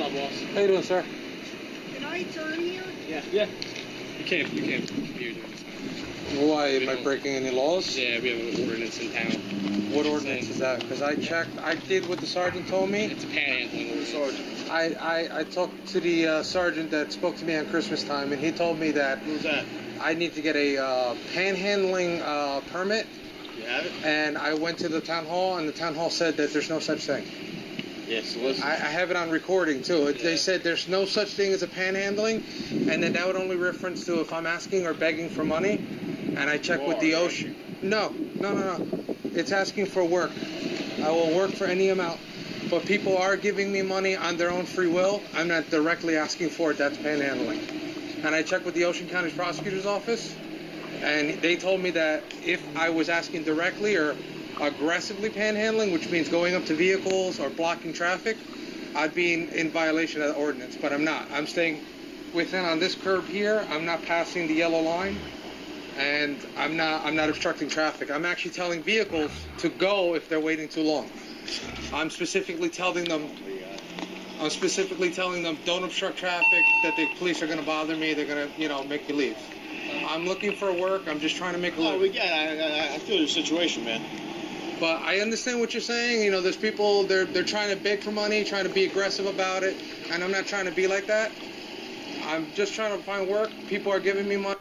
up, boss? How you doing, sir? Can I turn here? Yeah. Yeah. You can't here doing this. Why? Am I breaking any laws? Yeah, we have an ordinance in town. What ordinance is that? Because I checked, I did what the sergeant told me. It's a panhandling ordinance. Sergeant. I talked to the sergeant that spoke to me on Christmas time, and he told me that. Who's that? I need to get a panhandling permit. You have it? And I went to the town hall, and the town hall said that there's no such thing. Yes, listen. I have it on recording too. Yeah. They said there's no such thing as a panhandling, and then that would only reference to if I'm asking or begging for money. And I checked with the ocean. No. It's asking for work. I will work for any amount. But people are giving me money on their own free will. I'm not directly asking for it. That's panhandling. And I checked with the Ocean County Prosecutor's Office, and they told me that if I was asking directly or aggressively panhandling, which means going up to vehicles or blocking traffic, I'd be in violation of the ordinance. But I'm not. I'm staying within on this curb here. I'm not passing the yellow line, and I'm not obstructing traffic. I'm actually telling vehicles to go if they're waiting too long. I'm specifically telling them don't obstruct traffic, that the police are going to bother me, they're going to, make me leave. I'm looking for work. I'm just trying to make a living. Oh, we get it. I feel your situation, man. But I understand what you're saying. There's people, they're trying to beg for money, trying to be aggressive about it, and I'm not trying to be like that. I'm just trying to find work. People are giving me money.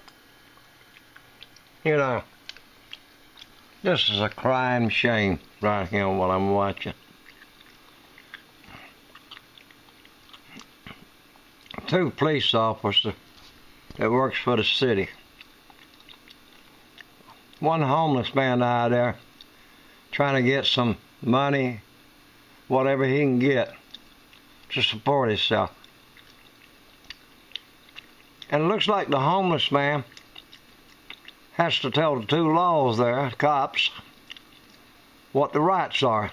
This is a crying shame right here what I'm watching. 2 police officers that works for the city. One homeless man out there trying to get some money, whatever he can get to support himself. And it looks like the homeless man has to tell the 2 laws there, cops, what the rights are.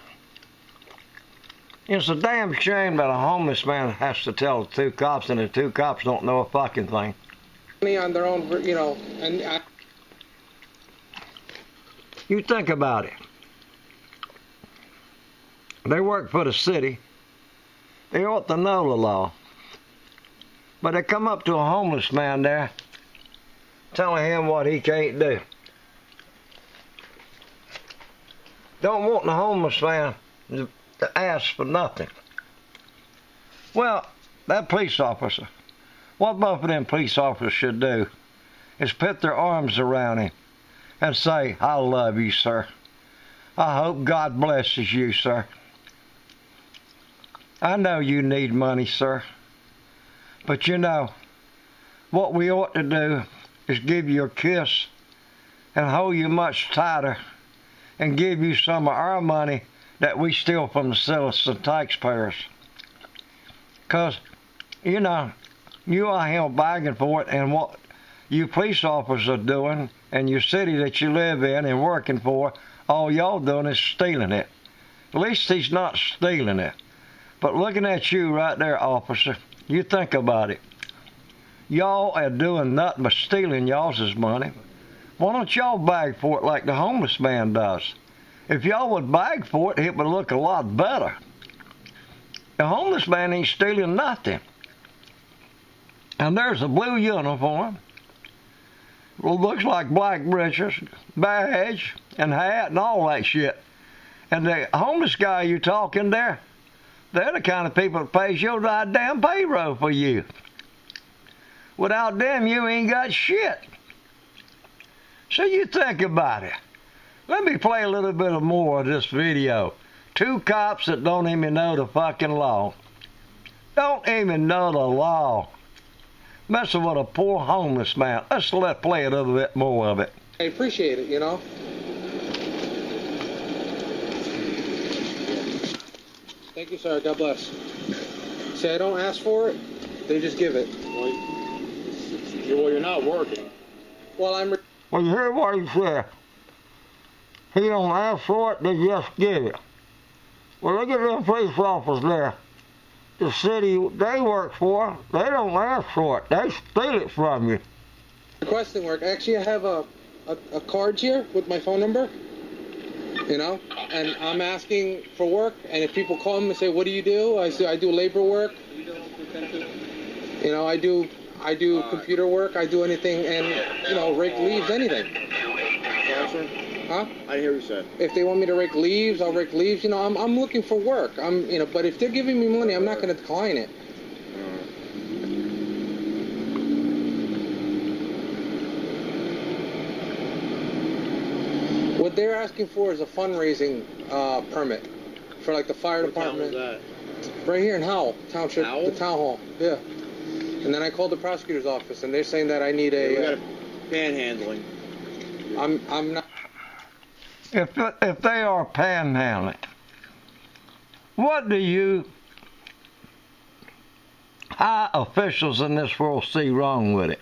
It's a damn shame that a homeless man has to tell the 2 cops, and the 2 cops don't know a fucking thing. On their own, and you think about it. They work for the city. They ought to know the law. But they come up to a homeless man there, telling him what he can't do. Don't want the homeless man to ask for nothing. Well, that police officer, what both of them police officers should do is put their arms around him and say, I love you, sir. I hope God blesses you, sir. I know you need money, sir. But what we ought to do is give you a kiss and hold you much tighter and give you some of our money that we steal from the citizen taxpayers. Because, you are here begging for it, and what you police officers are doing and your city that you live in and working for, all y'all doing is stealing it. At least he's not stealing it. But looking at you right there, officer, you think about it. Y'all are doing nothing but stealing y'all's money. Why don't y'all beg for it like the homeless man does? If y'all would beg for it, it would look a lot better. The homeless man ain't stealing nothing. And there's a blue uniform. It looks like black breeches, badge, and hat, and all that shit. And the homeless guy you talking there, they're the kind of people that pays your goddamn payroll for you. Without them, you ain't got shit. So you think about it. Let me play a little bit more of this video. 2 cops that don't even know the fucking law. Don't even know the law. Messing with a poor homeless man. Let's play a little bit more of it. I appreciate it, Thank you, sir. God bless. See, I don't ask for it. They just give it. Well, you're not working. Well, Well, you hear what he said. He don't ask for it, they just give it. Well, look at them police officers there. The city they work for, they don't ask for it. They steal it from you. Requesting work. Actually, I have a card here with my phone number. And I'm asking for work, and if people call me and say, what do you do? I say, I do labor work. You know, I do computer work. I do anything, and you know, rake leaves, anything. Huh? I hear what you said. If they want me to rake leaves, I'll rake leaves. You know, I'm looking for work. You know, but if they're giving me money, I'm not going to decline it. What they're asking for is a fundraising permit for like the fire department. What town was Right here in Howell Township, Howell? the town hall. Yeah. And then I called the prosecutor's office, and they're saying that I need that? We a. got a panhandling. I'm not. If they are panhandling, what do you high officials in this world see wrong with it?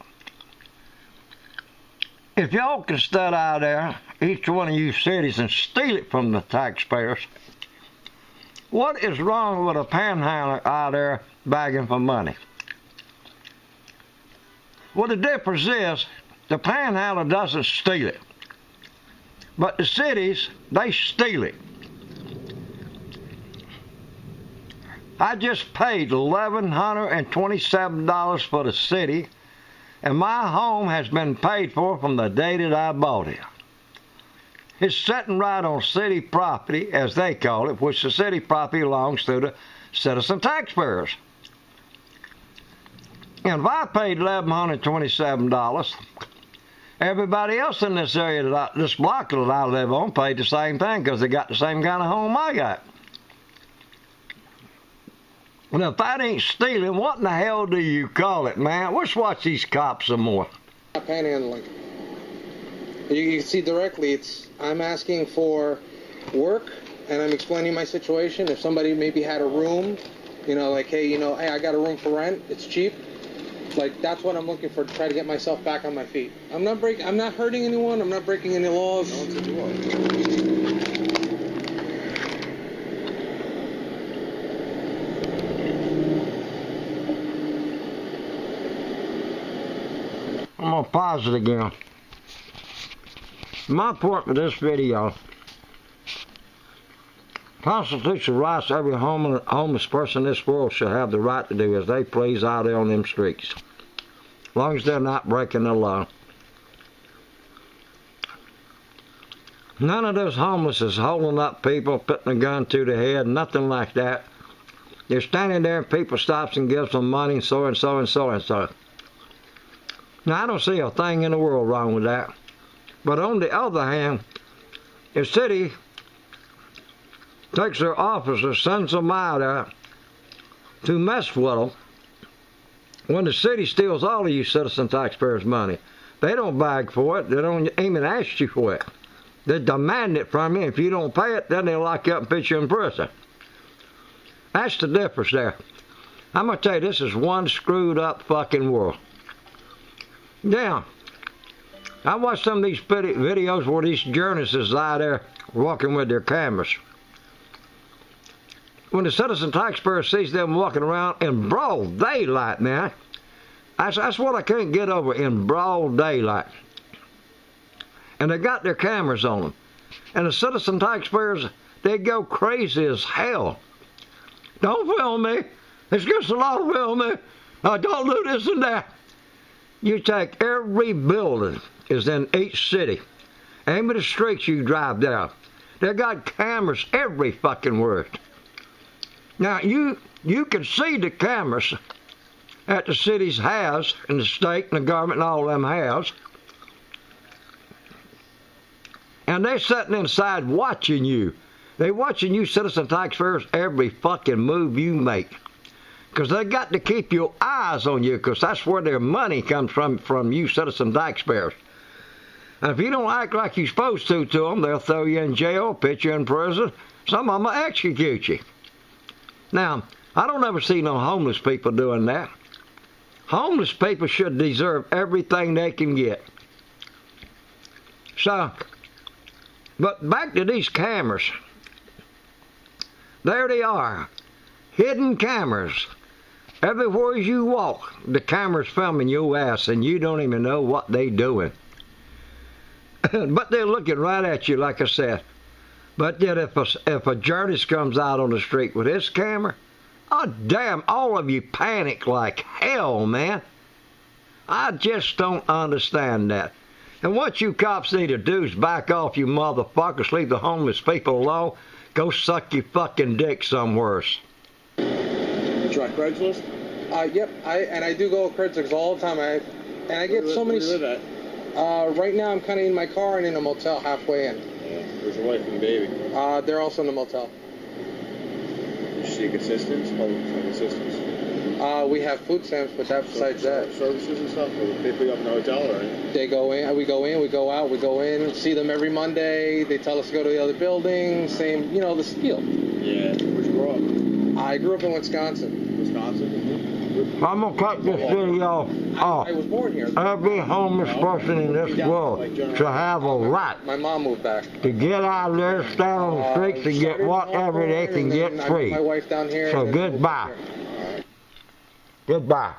If y'all can stand out there, each one of you cities, and steal it from the taxpayers, what is wrong with a panhandler out there begging for money? Well, the difference is the panhandler doesn't steal it, but the cities, they steal it. I just paid $1,127 for the city, and my home has been paid for from the day that I bought it. It's sitting right on city property, as they call it, which the city property belongs to the citizen taxpayers. And if I paid $1,127, everybody else in this area, this block that I live on, paid the same thing because they got the same kind of home I got. Now, if that ain't stealing, what in the hell do you call it, man? Let's watch these cops some more. Panhandling. You can see directly, I'm asking for work, and I'm explaining my situation. If somebody maybe had a room, you know, like, hey, I got a room for rent, it's cheap. Like, that's what I'm looking for, to try to get myself back on my feet. I'm not hurting anyone, I'm not breaking any laws. No one said you are. I'm gonna pause it again. My point with this video, constitutional rights every homeless person in this world should have the right to do as they please out there on them streets, as long as they're not breaking the law. None of those homeless is holding up people, putting a gun to the head, nothing like that. They're standing there and people stops and gives them money and so and so and so and so. Now, I don't see a thing in the world wrong with that. But on the other hand, if city takes their officer, sends them out there to mess with them, when the city steals all of you citizen taxpayers' money, they don't beg for it. They don't even ask you for it. They demand it from you. If you don't pay it, then they'll lock you up and put you in prison. That's the difference there. I'm going to tell you, this is one screwed up fucking world. Now, I watched some of these videos where these journalists lie there walking with their cameras. When the citizen taxpayer sees them walking around in broad daylight, man, that's what I can't get over, in broad daylight. And they got their cameras on them. And the citizen taxpayers, they go crazy as hell. Don't film me. It's against the law to film me. Don't do this and that. You take every building is in each city. Aim at the streets you drive down. They got cameras every fucking word. Now, you can see the cameras that the cities has, and the state and the government and all of them has. And they're sitting inside watching you. They're watching you citizen taxpayers every fucking move you make. Because they got to keep your eyes on you, because that's where their money comes from you citizen taxpayers. And if you don't act like you're supposed to them, they'll throw you in jail, put you in prison. Some of them will execute you. Now, I don't ever see no homeless people doing that. Homeless people should deserve everything they can get. So, but back to these cameras. There they are. Hidden cameras. Everywhere you walk, the camera's filming your ass, and you don't even know what they doing. But they're looking right at you, like I said. But yet, if a journalist comes out on the street with his camera, Oh, damn, all of you panic like hell, man. I just don't understand that. And what you cops need to do is back off, you motherfuckers. Leave the homeless people alone. Go suck your fucking dick somewheres. You try Craigslist? Yep. I do go Craigslist all the time. I get so many. Where do you live at? Right now I'm kind of in my car and in a motel halfway in. Yeah. Where's your wife and baby? They're also in the motel. You seek assistance? Public assistance? We have food stamps, but that besides that. Services and stuff? Or they pick up in the hotel or anything? They go in, we go out, we go in, see them every Monday. They tell us to go to the other building. Same, you know, the spiel. Yeah. Where'd you grow up? I grew up in Wisconsin. Wisconsin? I'm gonna cut this video off. I was born here. Every homeless person in this world should have a right My mom moved back. to get out there, stand on the streets, and get whatever they can get free. My wife down here. So goodbye. Goodbye.